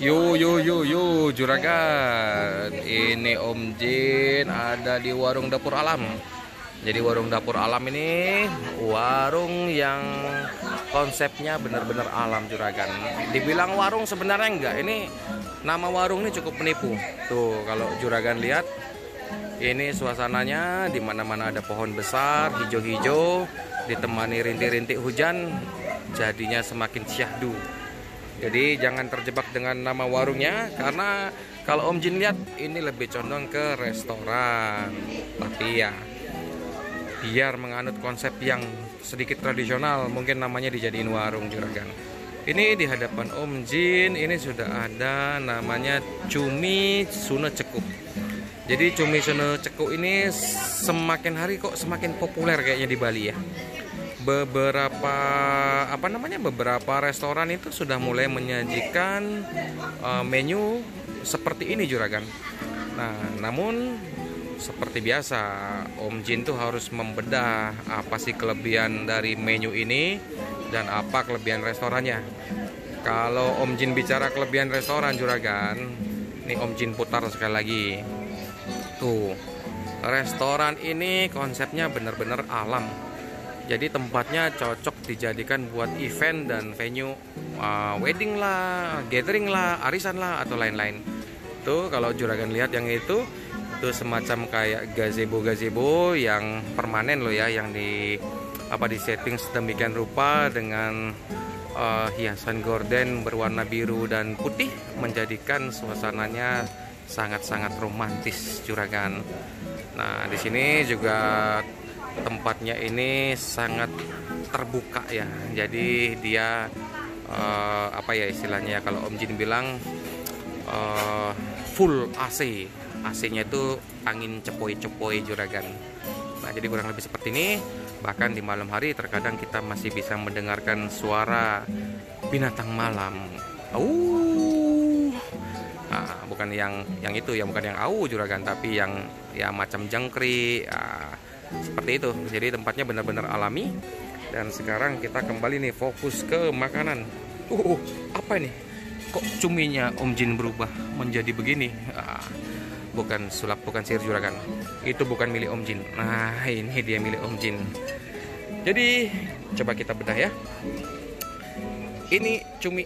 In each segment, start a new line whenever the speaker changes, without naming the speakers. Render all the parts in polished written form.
Yo juragan, ini Om Jin ada di warung dapur alam. Jadi warung dapur alam ini warung yang konsepnya benar-benar alam juragan. Dibilang warung sebenarnya enggak, ini nama warung ini cukup menipu. Tuh kalau juragan lihat, ini suasananya di mana-mana ada pohon besar, hijau-hijau, ditemani rintik-rintik hujan, jadinya semakin syahdu. Jadi jangan terjebak dengan nama warungnya, karena kalau Om Jin lihat ini lebih condong ke restoran. Tapi ya biar menganut konsep yang sedikit tradisional, mungkin namanya dijadiin warung juragan. Ini di hadapan Om Jin ini sudah ada namanya cumi Suna Cekuk. Jadi cumi Suna Cekuk ini semakin hari kok semakin populer kayaknya di Bali ya. Beberapa restoran itu sudah mulai menyajikan menu seperti ini juragan. Nah, namun seperti biasa Om Jin tuh harus membedah apa sih kelebihan dari menu ini dan apa kelebihan restorannya. Kalau Om Jin bicara kelebihan restoran juragan, ini Om Jin putar sekali lagi. Tuh, restoran ini konsepnya benar-benar alam. Jadi tempatnya cocok dijadikan buat event dan venue wedding lah, gathering lah, arisan lah, atau lain-lain. Tuh kalau juragan lihat yang itu semacam kayak gazebo yang permanen loh ya, yang di setting sedemikian rupa dengan hiasan gorden berwarna biru dan putih, menjadikan suasananya sangat-sangat romantis juragan. Nah di sini juga tempatnya ini sangat terbuka ya, jadi dia istilahnya kalau Om Jin bilang full AC. AC-nya itu angin cepoi-cepoi juragan. Nah jadi kurang lebih seperti ini. Bahkan di malam hari terkadang kita masih bisa mendengarkan suara binatang malam. Nah, bukan yang itu ya, bukan yang juragan, tapi yang ya macam jangkrik. Seperti itu. Jadi tempatnya benar-benar alami. Dan sekarang kita kembali nih fokus ke makanan. Apa ini? Kok cuminya Om Jin berubah menjadi begini? Bukan sulap, bukan sihir juragan. Itu bukan milik Om Jin. Nah ini dia milik Om Jin. Jadi coba kita bedah ya. Ini cumi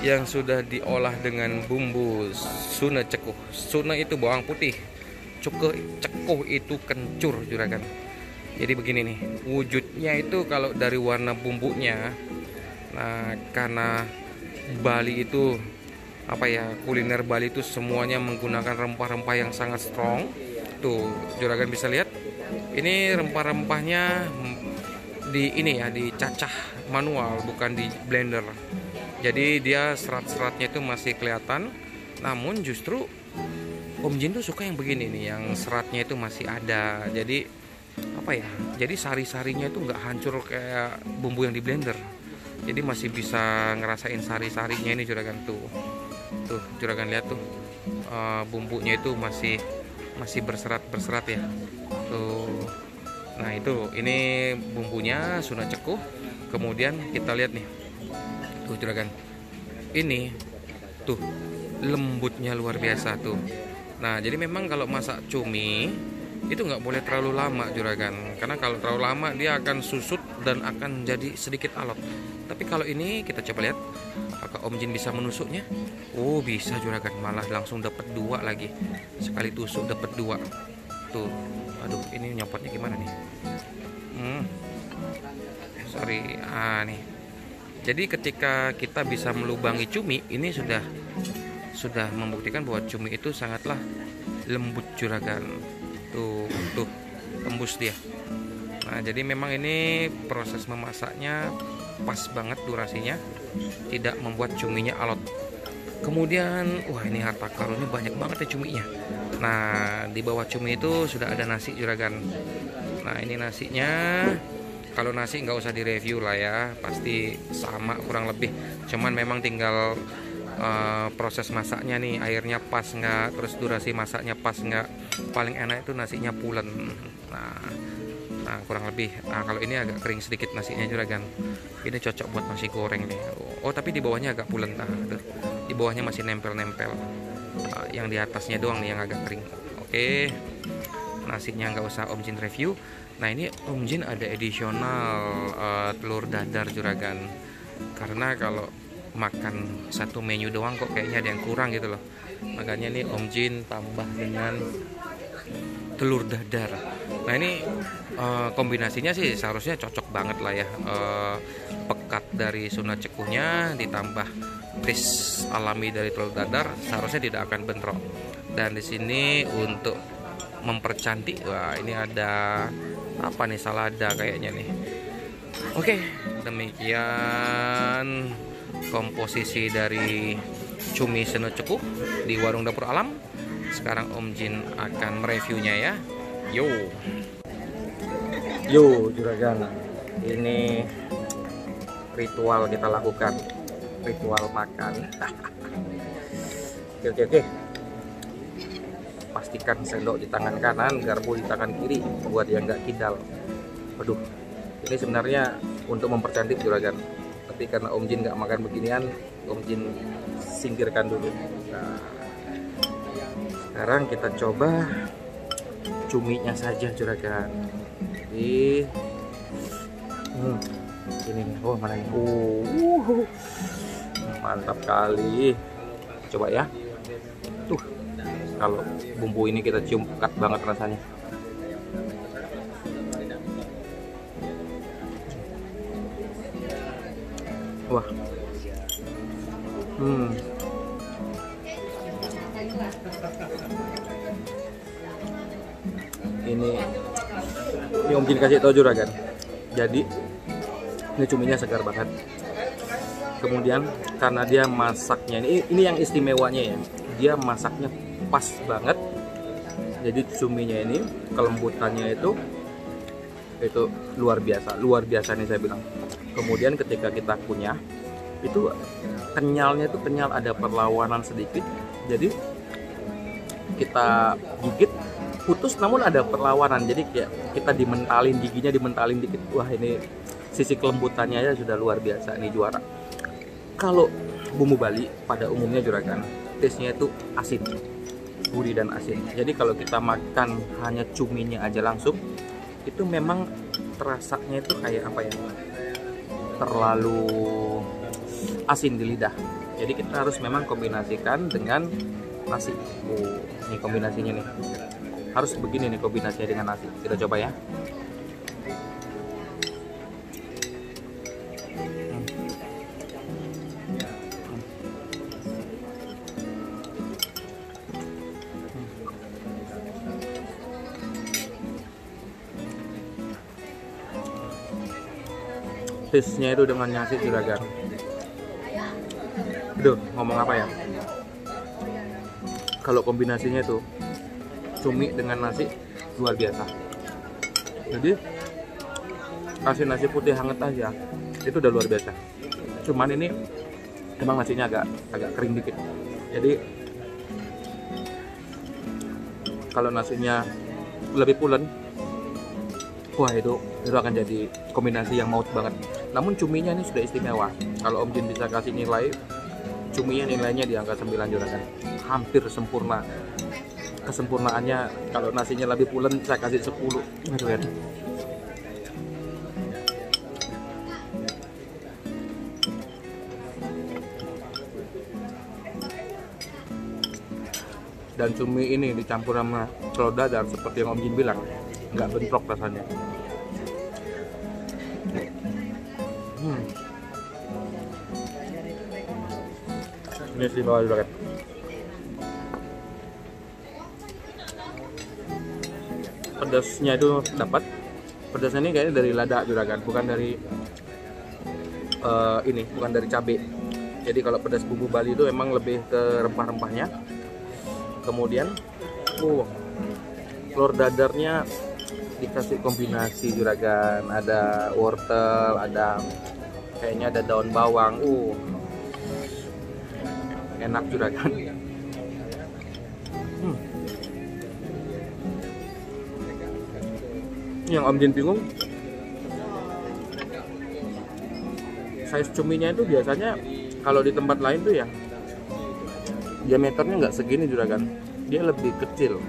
yang sudah diolah dengan bumbu Suna Cekuh. Suna itu bawang putih, cekuh itu kencur juragan. Jadi begini nih wujudnya itu kalau dari warna bumbunya. Nah karena Bali itu kuliner Bali itu semuanya menggunakan rempah-rempah yang sangat strong. Tuh juragan bisa lihat ini rempah-rempahnya dicacah manual, bukan di blender. Jadi dia serat-seratnya itu masih kelihatan. Namun justru Om Jin tuh suka yang begini nih, yang seratnya itu masih ada. Jadi jadi sari-sarinya itu nggak hancur kayak bumbu yang di blender. Jadi masih bisa ngerasain sari-sarinya ini juragan. Tuh juragan lihat tuh bumbunya itu masih berserat ya. Tuh. Nah ini bumbunya Suna Cekuh. Kemudian kita lihat nih. Tuh juragan. Ini tuh lembutnya luar biasa tuh. Nah jadi memang kalau masak cumi itu nggak boleh terlalu lama juragan, karena kalau terlalu lama dia akan susut dan akan jadi sedikit alot. Tapi kalau ini kita coba lihat apakah Om Jin bisa menusuknya. Bisa juragan, malah langsung dapat 2 lagi, sekali tusuk dapat 2. Tuh aduh ini nyopotnya gimana nih. Sorry nih. Jadi ketika kita bisa melubangi cumi ini sudah membuktikan bahwa cumi itu sangatlah lembut juragan. Tuh tembus dia. Nah jadi memang ini proses memasaknya pas banget durasinya, tidak membuat cuminya alot. Kemudian ini harta karunnya banyak banget ya cuminya. Nah di bawah cumi itu sudah ada nasi juragan. Nah ini nasinya, kalau nasi nggak usah direview lah ya, pasti sama kurang lebih. Cuman memang tinggal proses masaknya nih, airnya pas nggak, terus durasi masaknya pas nggak. Paling enak itu nasinya pulen. Nah Nah, kurang lebih. Nah, kalau ini agak kering sedikit nasinya juragan. Ini cocok buat nasi goreng nih. Oh, tapi di bawahnya agak pulen. Nah, di bawahnya masih nempel-nempel. Yang di atasnya doang nih yang agak kering. Oke. Nasinya nggak usah Om Jin review. Nah, ini Om Jin ada additional telur dadar juragan. Karena kalau makan satu menu doang kok kayaknya ada yang kurang gitu loh. Makanya nih Om Jin tambah dengan telur dadar. Nah, ini kombinasinya sih seharusnya cocok banget lah ya. Pekat dari Sunda Cekuhnya ditambah taste alami dari telur dadar, seharusnya tidak akan bentrok. Dan di sini untuk mempercantik, wah ini ada apa nih, salada kayaknya nih. Oke, demikian komposisi dari cumi Sunda Cekuh di warung dapur alam. Sekarang Om Jin akan mereviewnya ya. Yo juragan, ini ritual kita lakukan, ritual makan. Oke. Pastikan sendok di tangan kanan, garpu di tangan kiri buat yang nggak kidal. Waduh, ini sebenarnya untuk mempercantik juragan, tapi karena Om Jin nggak makan beginian, Om Jin singkirkan dulu. Nah, sekarang kita coba cuminya saja juragan. Jadi ini nih, oh mana nih, mantap kali. Coba ya, tuh kalau bumbu ini kita cium pekat banget rasanya. Wah, ini Om Jin kasih tahu juragan. Jadi ini cuminya segar banget. Kemudian karena dia masaknya ini yang istimewanya ya, dia masaknya pas banget. Jadi cuminya ini kelembutannya itu luar biasa nih saya bilang. Kemudian ketika kita kunyah itu kenyalnya itu kenyal, ada perlawanan sedikit. Jadi kita gigit putus namun ada perlawanan, jadi kayak kita dimentalin, giginya dimentalin dikit. Wah, ini sisi kelembutannya ya sudah luar biasa, ini juara. Kalau bumbu Bali pada umumnya juragan, taste-nya itu asin, gurih dan asin. Jadi kalau kita makan hanya cuminya aja langsung, itu memang terasanya itu kayak apa ya, terlalu asin di lidah. Jadi kita harus memang kombinasikan dengan nasi. Ini kombinasinya nih, harus begini nih kombinasinya dengan nasi. Kita coba ya. Taste-nya itu dengan nasi juragan. Aduh, ngomong apa ya? Kalau kombinasinya itu cumi dengan nasi luar biasa. Jadi kasih nasi putih hangat aja itu udah luar biasa. Cuman ini emang nasinya agak kering dikit. Jadi kalau nasinya lebih pulen, wah itu akan jadi kombinasi yang maut banget. Namun cuminya ini sudah istimewa. Kalau Om Jin bisa kasih nilai, cuminya nilainya di angka 9 juragan. Hampir sempurna. Kesempurnaannya, kalau nasinya lebih pulen saya kasih 10. Aduh ya. Dan cumi ini dicampur sama telur dadar seperti yang Om Jin bilang, nggak bentrok rasanya. Ini istimewa juga kan. Pedasnya itu dapat. Pedasnya ini kayaknya dari lada juragan, bukan dari bukan dari cabai. Jadi kalau pedas bumbu Bali itu emang lebih ke rempah-rempahnya. Kemudian telur dadarnya dikasih kombinasi juragan, ada wortel, ada kayaknya ada daun bawang. Enak juragan. Yang Om Jin bingung, size cuminya itu biasanya kalau di tempat lain tuh ya diameternya nggak segini juragan, dia lebih kecil.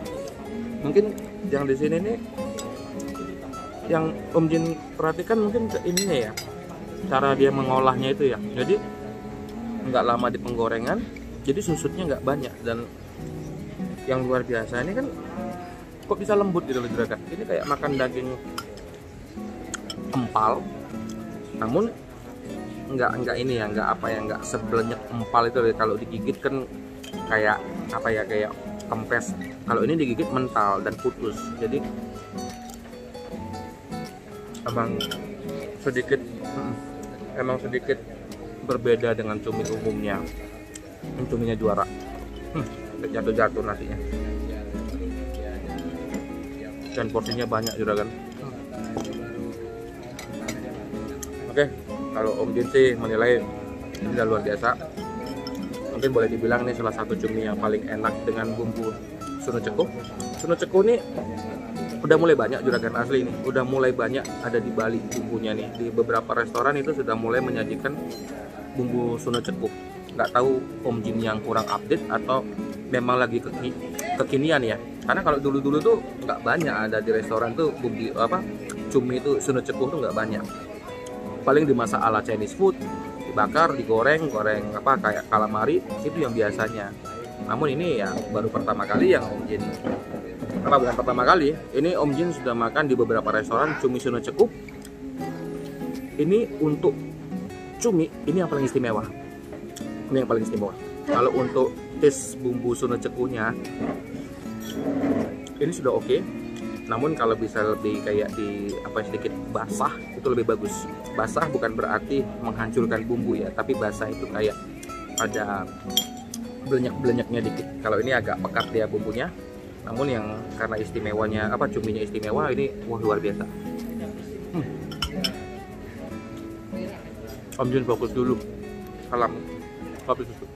Mungkin yang di sini nih yang Om Jin perhatikan mungkin ke ininya ya, cara dia mengolahnya itu ya. Jadi nggak lama di penggorengan, jadi susutnya nggak banyak. Dan yang luar biasa ini kan kok bisa lembut gitu loh juragan. Ini kayak makan daging empal, namun nggak ini ya, nggak sebelenyek empal itu. Kalau digigit kan kayak apa ya, kayak kempes. Kalau ini digigit mental dan putus, jadi emang sedikit berbeda dengan cumi umumnya. Ini cuminya juara, jatuh nasinya, dan porsinya banyak juragan. Oke, kalau Om Jin sih menilai ini udah luar biasa. Mungkin boleh dibilang ini salah satu cumi yang paling enak dengan bumbu suno ceku. Suno ceku ini udah mulai banyak juragan, asli ini udah mulai banyak ada di Bali bumbunya nih. Di beberapa restoran itu sudah mulai menyajikan bumbu suno ceku. Nggak tahu Om Jin yang kurang update atau memang lagi kekinian ya. Karena kalau dulu-dulu tuh nggak banyak ada di restoran tuh bumbu cumi itu suno ceku tuh nggak banyak. Paling dimasak ala Chinese food, dibakar, digoreng kayak calamari, itu yang biasanya. Namun ini ya baru pertama kali yang Om Jin, bukan pertama kali, ini Om Jin sudah makan di beberapa restoran cumi suno ceku. Ini untuk cumi, ini yang paling istimewa. Ini yang paling istimewa. Kalau untuk taste bumbu suno cekunya, ini sudah oke. Namun kalau bisa lebih kayak sedikit basah, itu lebih bagus. Basah bukan berarti menghancurkan bumbu ya, tapi basah itu kayak ada belenyek-belenyeknya dikit. Kalau ini agak pekat dia bumbunya. Namun yang karena istimewanya cuminya istimewa, ini wah luar biasa. Om Jin fokus dulu. Salam kopi susu.